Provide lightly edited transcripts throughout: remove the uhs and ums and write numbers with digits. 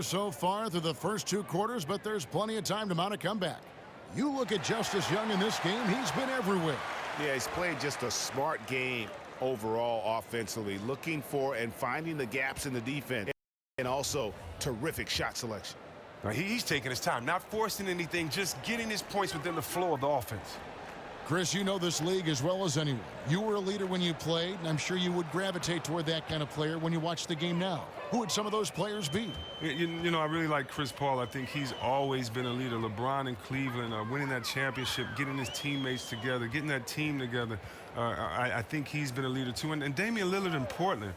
here so far through the first 2 quarters, but there's plenty of time to mount a comeback. You look at Justice Young in this game, he's been everywhere. Yeah, he's played just a smart game overall offensively, looking for and finding the gaps in the defense, and also terrific shot selection. Now, he's taking his time, not forcing anything, just getting his points within the flow of the offense. Chris, you know this league as well as anyone. You were a leader when you played, and I'm sure you would gravitate toward that kind of player when you watch the game now. Who would some of those players be? You know, I really like Chris Paul. I think he's always been a leader. LeBron in Cleveland, winning that championship, getting his teammates together, getting that team together. I think he's been a leader too. And Damian Lillard in Portland.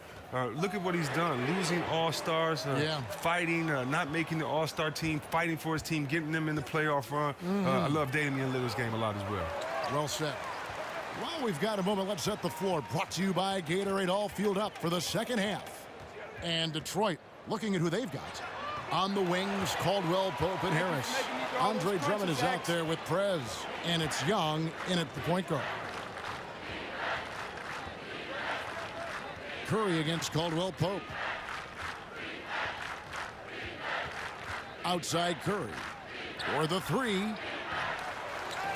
Look at what he's done. Losing All-Stars, fighting, not making the All-Star team, fighting for his team, getting them in the playoff run. I love Damian Lillard's game a lot as well. Well said. While we've got a moment, let's set the floor. Brought to you by Gatorade, all fueled up for the second half. And Detroit, looking at who they've got. On the wings, Caldwell, Pope, and Harris. Andre Drummond is out there with Prez. And it's Young in at the point guard. Curry against Caldwell Pope. Outside Curry. For the 3.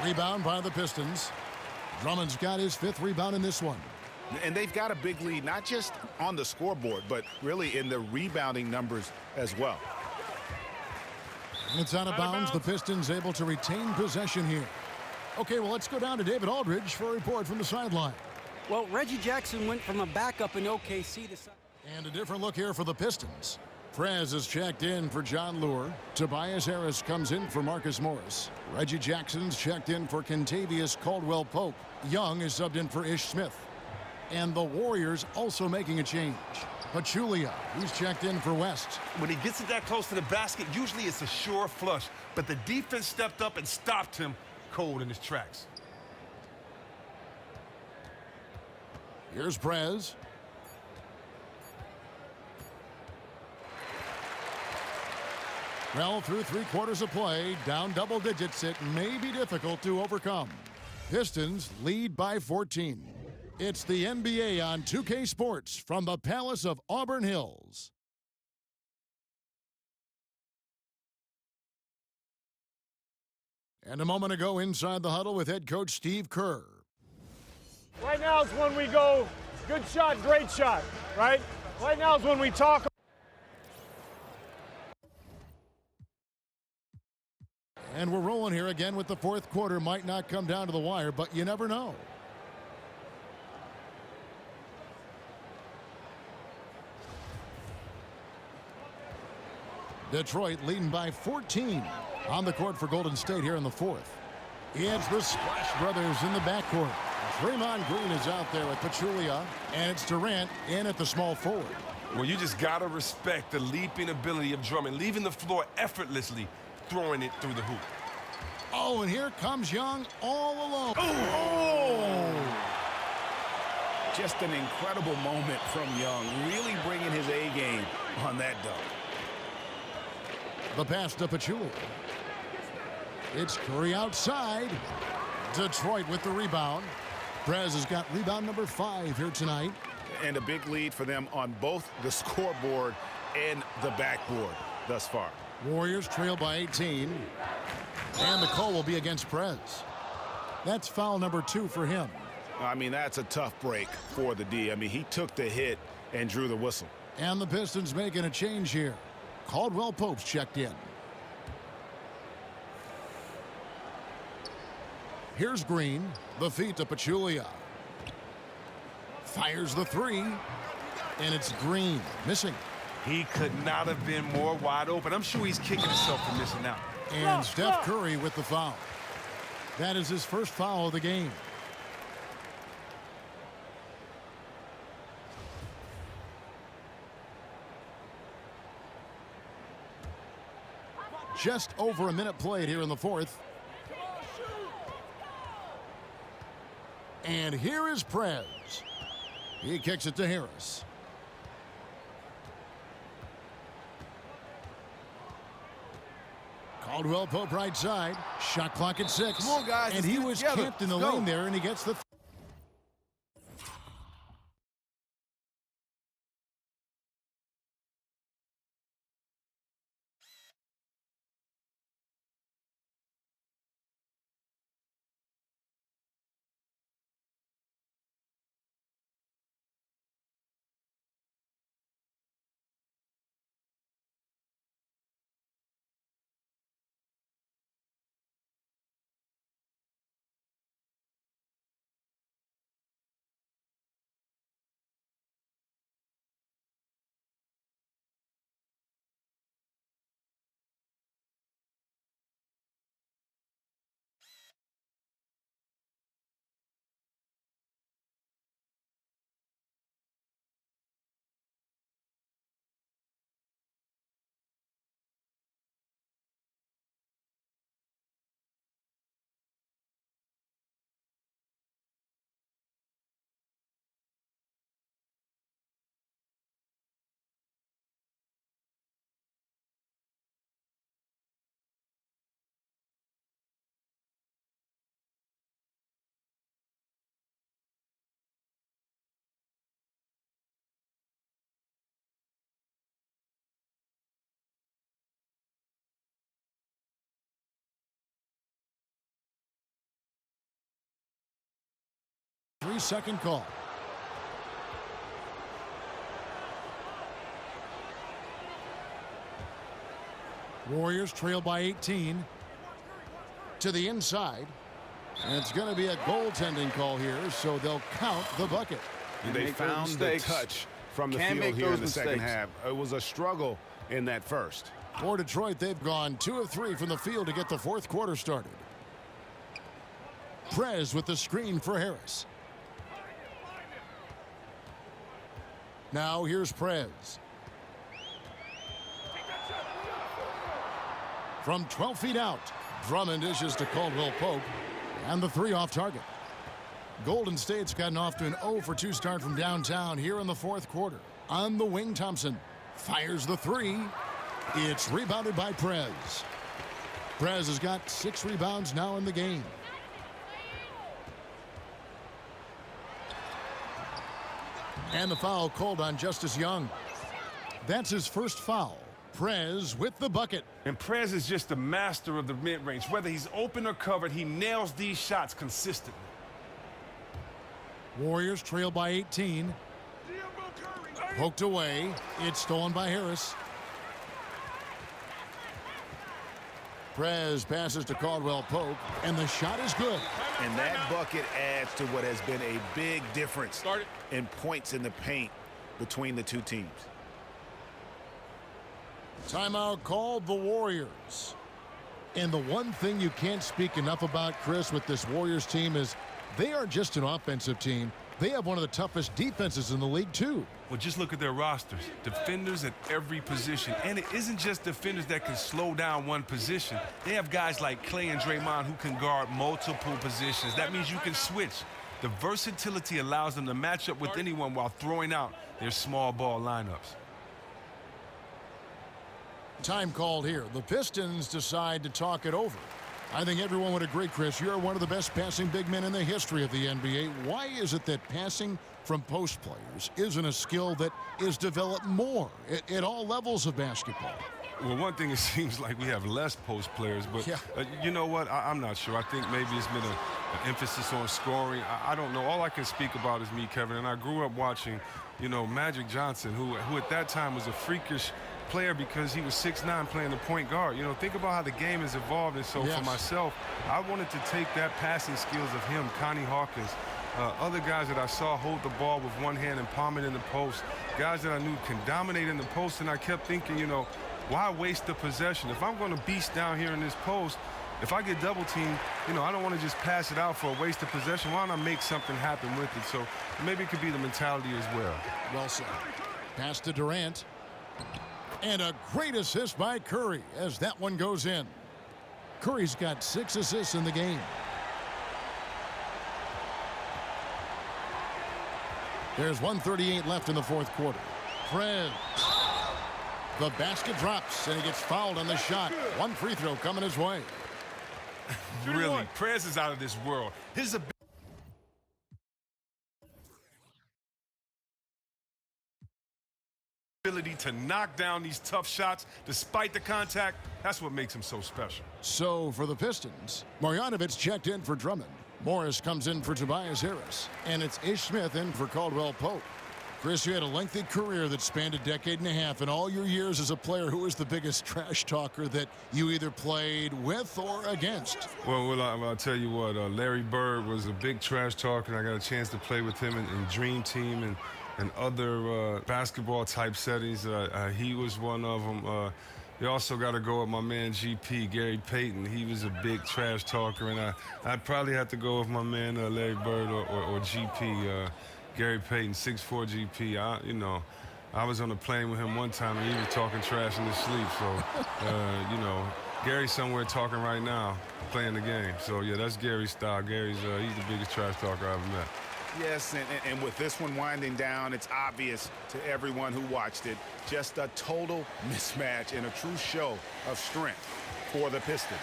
Rebound by the Pistons. Drummond's got his 5th rebound in this one. And they've got a big lead, not just on the scoreboard, but really in the rebounding numbers as well. And it's out of bounds. The Pistons able to retain possession here. Okay, well, let's go down to David Aldridge for a report from the sideline. Well, Reggie Jackson went from a backup in OKC to... And a different look here for the Pistons. Prez is checked in for John Lure. Tobias Harris comes in for Marcus Morris. Reggie Jackson's checked in for Kentavious Caldwell-Pope. Young is subbed in for Ish Smith. And the Warriors also making a change. Pachulia, he's checked in for West. When he gets it that close to the basket, usually it's a sure flush. But the defense stepped up and stopped him cold in his tracks. Here's Prez. Well, through 3 quarters of play, down double digits, it may be difficult to overcome. Pistons lead by 14. It's the NBA on 2K Sports from the Palace of Auburn Hills. And a moment ago inside the huddle with head coach Steve Kerr. Right now is when we go, good shot, great shot, right? Right now is when we talk. And we're rolling here again with the 4th quarter. Might not come down to the wire, but you never know. Detroit leading by 14 on the court for Golden State here in the 4th. It's the Splash Brothers in the backcourt. Draymond Green is out there with Pachulia, and it's Durant in at the small forward. Well, you just got to respect the leaping ability of Drummond, leaving the floor effortlessly, throwing it through the hoop. Oh, and here comes Young all alone. Oh! Just an incredible moment from Young, really bringing his A game on that dunk. The pass to Pachulia. It's Curry outside. Detroit with the rebound. Prez has got rebound number 5 here tonight. And a big lead for them on both the scoreboard and the backboard thus far. Warriors trail by 18. And the call will be against Prez. That's foul number 2 for him. I mean, that's a tough break for the D. I mean, he took the hit and drew the whistle. And the Pistons making a change here. Caldwell Pope's checked in. Here's Green. The feet to Pachulia. Fires the 3. And it's Green missing. He could not have been more wide open. I'm sure he's kicking himself for missing out. And Steph Curry with the foul. That is his first foul of the game. Just over a minute played here in the 4th. And here is Prez. He kicks it to Harris. Caldwell Pope right side. Shot clock at 6. Come on, guys. And he was camped in the lane there, and he gets the 3-second call. Warriors trail by 18. To the inside. And it's going to be a goaltending call here, so they'll count the bucket. And they found the touch from the field here in the second half. It was a struggle in that first. For Detroit, they've gone 2 of 3 from the field to get the fourth quarter started. Prez with the screen for Harris. Now here's Prez. From 12 feet out, Drummond dishes to Caldwell Pope, and the 3 off target. Golden State's gotten off to an 0 for 2 start from downtown here in the fourth quarter. On the wing, Thompson fires the 3. It's rebounded by Prez. Prez has got 6 rebounds now in the game. And the foul called on Justice Young. That's his first foul. Prez with the bucket. And Prez is just the master of the mid-range. Whether he's open or covered, he nails these shots consistently. Warriors trail by 18. Poked away. It's stolen by Harris. Prez passes to Caldwell Pope, and the shot is good. And that bucket adds to what has been a big difference in points in the paint between the two teams. Timeout called the Warriors. And the one thing you can't speak enough about, Chris, with this Warriors team is they are just an offensive team. They have one of the toughest defenses in the league, too. Well, just look at their rosters. Defenders at every position. And it isn't just defenders that can slow down one position. They have guys like Clay and Draymond who can guard multiple positions. That means you can switch. The versatility allows them to match up with anyone while throwing out their small ball lineups. Time called here. The Pistons decide to talk it over. I think everyone would agree, Chris, you're one of the best passing big men in the history of the NBA. Why is it that passing from post players isn't a skill that is developed more at all levels of basketball? Well, one thing, it seems like we have less post players, but you know what? I'm not sure. I think maybe it's been an emphasis on scoring. I don't know. All I can speak about is me, Kevin, and I grew up watching, you know, Magic Johnson, who at that time was a freakish player because he was 6'9", playing the point guard. You know, think about how the game has evolved. And so for myself, I wanted to take that passing skills of him, Connie Hawkins, other guys that I saw hold the ball with one hand and palm it in the post, guys that I knew can dominate in the post. And I kept thinking, you know, why waste the possession? If I'm going to beast down here in this post, if I get double teamed, you know, I don't want to just pass it out for a waste of possession. Why don't I make something happen with it? So maybe it could be the mentality as well. Well said. Pass to Durant. And a great assist by Curry as that one goes in. Curry's got 6 assists in the game. There's 1:38 left in the fourth quarter. Prez. The basket drops, and he gets fouled on the shot. One free throw coming his way. Really, Prez is out of this world. His ability to knock down these tough shots despite the contact, that's what makes him so special. So for the Pistons, Marjanovic checked in for Drummond. Morris comes in for Tobias Harris. And it's Ish Smith in for Caldwell Pope. Chris, you had a lengthy career that spanned a decade and a half. In all your years as a player, who is the biggest trash talker that you either played with or against? Well, I'll tell you what, Larry Bird was a big trash talker. I got a chance to play with him in Dream Team and other basketball-type settings. He was one of them. You also got to go with my man GP, Gary Payton. He was a big trash talker, and I'd probably have to go with my man Larry Bird or GP, Gary Payton, 6'4" GP. You know, I was on a plane with him one time, and he was talking trash in his sleep. So, you know, Gary's somewhere talking right now, playing the game. So, yeah, that's Gary's style. Gary's he's the biggest trash talker I ever met. Yes, and with this one winding down, it's obvious to everyone who watched it, just a total mismatch and a true show of strength for the Pistons.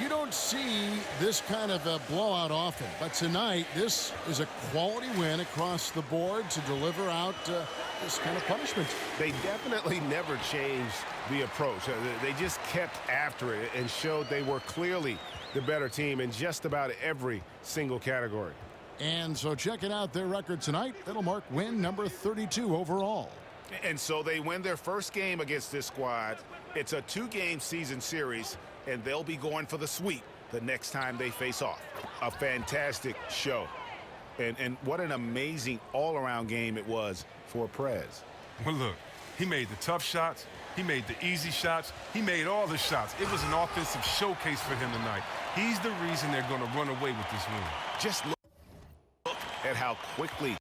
You don't see this kind of a blowout often, but tonight this is a quality win across the board to deliver out this kind of punishment. They definitely never changed the approach. They just kept after it and showed they were clearly the better team in just about every single category. And so checking out their record tonight, it'll mark win number 32 overall. And so they win their first game against this squad. It's a 2-game season series, and they'll be going for the sweep the next time they face off. A fantastic show. And what an amazing all-around game it was for Prez. Well, look, he made the tough shots. He made the easy shots. He made all the shots. It was an offensive showcase for him tonight. He's the reason they're going to run away with this win. Just look at how quickly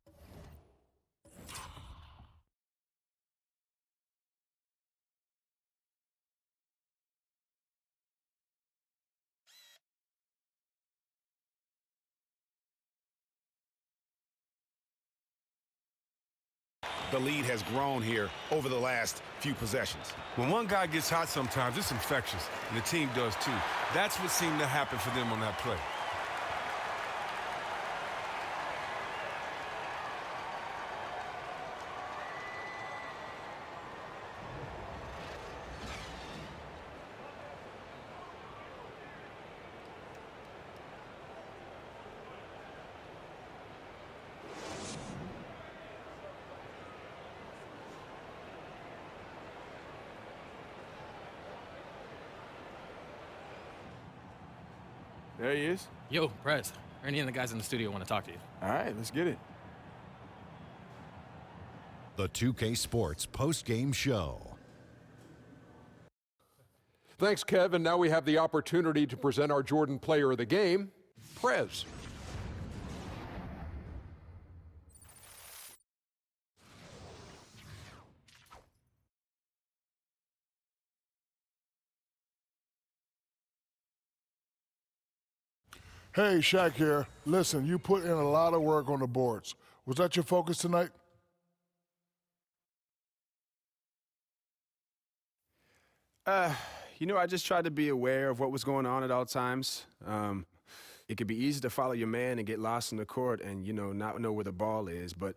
the lead has grown here over the last few possessions. When one guy gets hot sometimes, it's infectious, and the team does too. That's what seemed to happen for them on that play. There he is. Yo, Prez. Randy and the guys in the studio want to talk to you. All right, let's get it. The 2K Sports post-game show. Thanks, Kev. And now we have the opportunity to present our Jordan Player of the Game, Prez. Hey, Shaq here. Listen, you put in a lot of work on the boards. Was that your focus tonight? You know, I just tried to be aware of what was going on at all times. It could be easy to follow your man and get lost in the court and, you know, not know where the ball is. But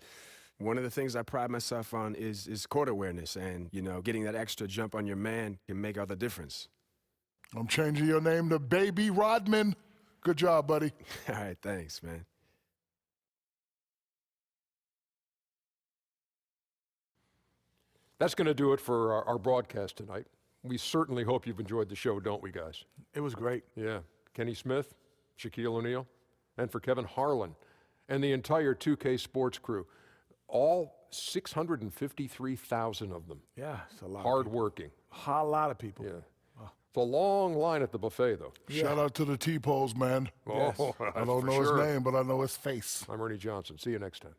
one of the things I pride myself on is court awareness. And, you know, getting that extra jump on your man can make all the difference. I'm changing your name to Baby Rodman. Good job, buddy. All right, thanks, man. That's going to do it for our broadcast tonight. We certainly hope you've enjoyed the show, don't we, guys? It was great. Yeah. Kenny Smith, Shaquille O'Neal, and for Kevin Harlan, and the entire 2K Sports crew. All 653,000 of them. Yeah, it's a lot. Hard-working. A lot of people. Yeah. It's a long line at the buffet, though. Shout out to the T-Poles, man. Oh, I don't know his name, but I know his face. I'm Ernie Johnson. See you next time.